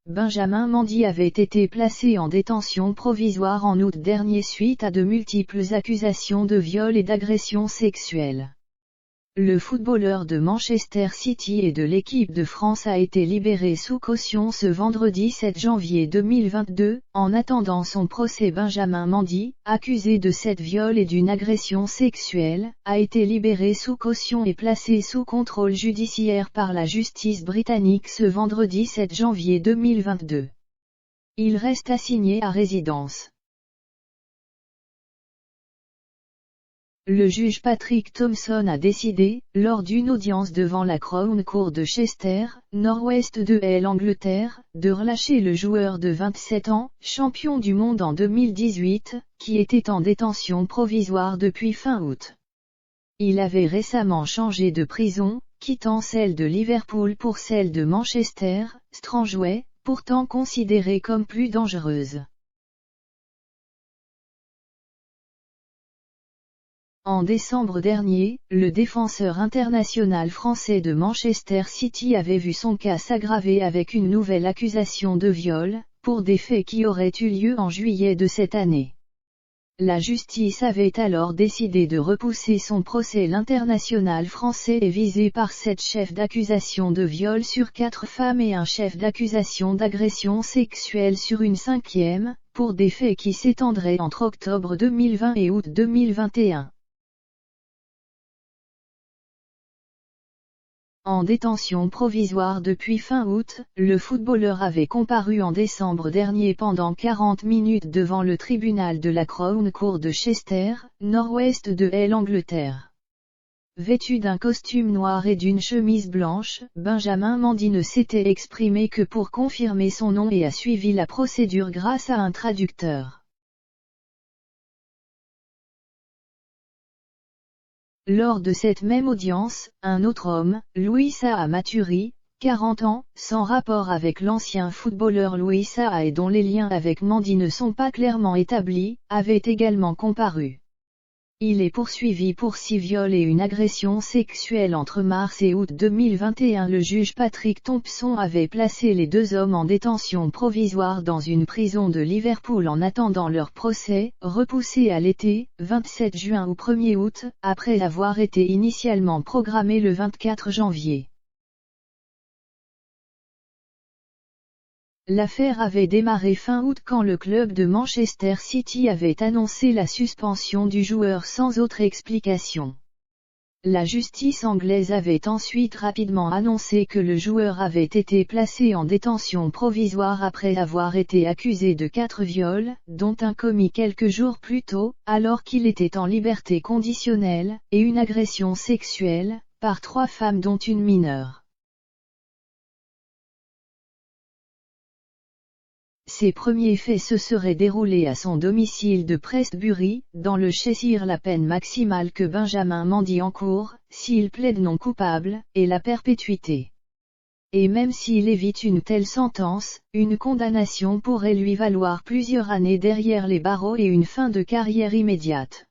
Benjamin Mendy avait été placé en détention provisoire en août dernier suite à de multiples accusations de viol et d'agression sexuelle. Le footballeur de Manchester City et de l'équipe de France a été libéré sous caution ce vendredi 7 janvier 2022, en attendant son procès. Benjamin Mendy, accusé de 7 viols et d'une agression sexuelle, a été libéré sous caution et placé sous contrôle judiciaire par la justice britannique ce vendredi 7 janvier 2022. Il reste assigné à résidence. Le juge Patrick Thomson a décidé, lors d'une audience devant la Crown Court de Chester, nord-ouest de l'Angleterre, de relâcher le joueur de 27 ans, champion du monde en 2018, qui était en détention provisoire depuis fin août. Il avait récemment changé de prison, quittant celle de Liverpool pour celle de Manchester, Strangway, pourtant considérée comme plus dangereuse. En décembre dernier, le défenseur international français de Manchester City avait vu son cas s'aggraver avec une nouvelle accusation de viol, pour des faits qui auraient eu lieu en juillet de cette année. La justice avait alors décidé de repousser son procès. L'international français est visé par 7 chefs d'accusation de viol sur 4 femmes et un chef d'accusation d'agression sexuelle sur une 5e, pour des faits qui s'étendraient entre octobre 2020 et août 2021. En détention provisoire depuis fin août, le footballeur avait comparu en décembre dernier pendant 40 minutes devant le tribunal de la Crown Court de Chester, nord-ouest de l'Angleterre. Vêtu d'un costume noir et d'une chemise blanche, Benjamin Mendy ne s'était exprimé que pour confirmer son nom et a suivi la procédure grâce à un traducteur. Lors de cette même audience, un autre homme, Louis Saha Maturi, 40 ans, sans rapport avec l'ancien footballeur Louis Saha et dont les liens avec Mendy ne sont pas clairement établis, avait également comparu. Il est poursuivi pour 6 viols et une agression sexuelle entre mars et août 2021. Le juge Patrick Thomson avait placé les 2 hommes en détention provisoire dans une prison de Liverpool en attendant leur procès, repoussé à l'été, 27 juin ou 1er août, après avoir été initialement programmé le 24 janvier. L'affaire avait démarré fin août quand le club de Manchester City avait annoncé la suspension du joueur sans autre explication. La justice anglaise avait ensuite rapidement annoncé que le joueur avait été placé en détention provisoire après avoir été accusé de 4 viols, dont un commis quelques jours plus tôt, alors qu'il était en liberté conditionnelle, et une agression sexuelle, par 3 femmes dont une mineure. Ces premiers faits se seraient déroulés à son domicile de Prestbury, dans le Cheshire. La peine maximale que Benjamin Mendy encourt, s'il plaide non coupable, est la perpétuité. Et même s'il évite une telle sentence, une condamnation pourrait lui valoir plusieurs années derrière les barreaux et une fin de carrière immédiate.